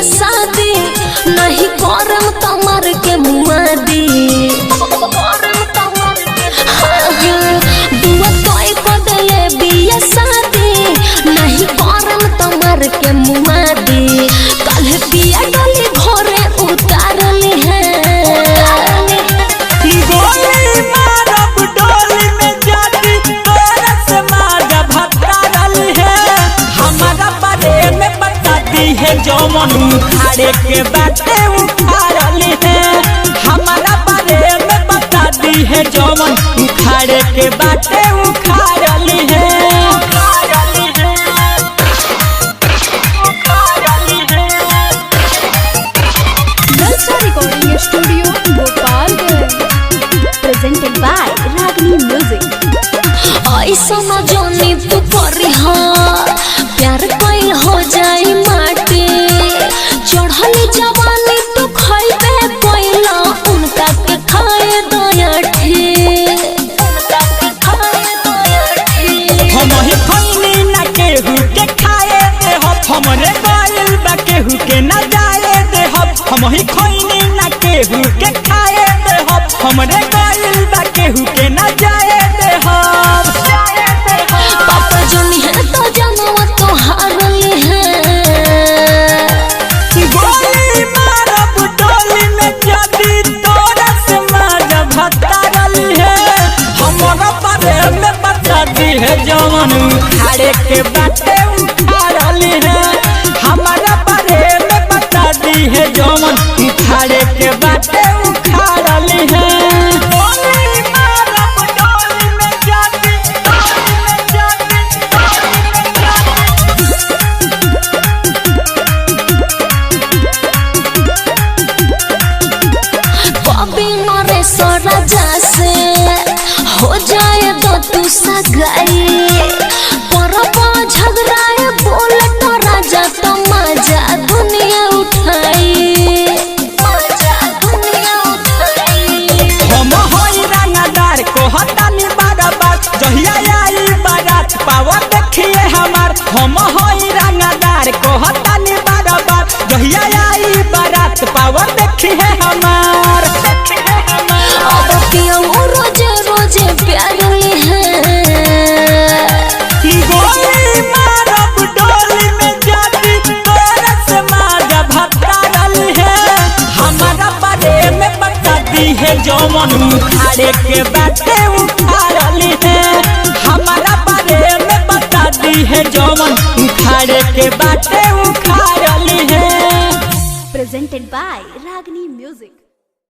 शादी नहीं करम तमर के मुआदी दुआ तोय को देले बिया शादी नहीं करम तमर के मुआदी कल बिया डोली घरे उतारली है गोली मारब डोली में जाती तोरा से मारा भतारली है हमारा बारे में बताती है जौमन उखाड़े के बाटे उखाड़ली है हमारा बारे में बताती है जौमन उखाड़े के बाटे उखाड़ली है recording studio Bhopalganj presented by Ragini music. ऐसा न जानी तू करी प्यार कइल हो जाई माटी चढ़ली जवानी तू खइबे कइला उनका के खाए दयाठी हम ही खइनी ना केहू के खाए दे हमरे गइल बा केहू के ना जाए दे हम ही खइनी ना केहू के खाए दे हमरे गइल बा केहू के ना जाए दे पापा जोनी है तो जानवा तो हारली है गोली मारब डोली में जाती तोरा से मारा भतारली है हमारा बारे में बताती है जवान उखाड़े के बाटे उखाड़ली है हमारा बारे में बताती है जवान उखाड़े के बाटे उखाड़ली है गोली मारब डोली में जाती कभी नरेश राजा से हो जाए तो तू सगाई परबा झगड़ाए बोले तो राजा तो मजा दुनिया उठाई हम होई रंगदार को हटानी बारात जहिया आई बारात पावा देखिए हमार हम होई रंगदार को हटानी बारात जहिया आई बारात पावा देखिए हमार अब क्यों रोजे रोजे प्यारली है गोली मारब डोली में जाती तोरा से मारा भतारली है हमारा बारे में बताती है जौमन उखाड़े के बाटे उखाड़ली है हमारा बारे में बताती है जौमन उखाड़े के बाटे उखाड़ली है प्रेजेंटेड बाय रागनी म्यूजिक।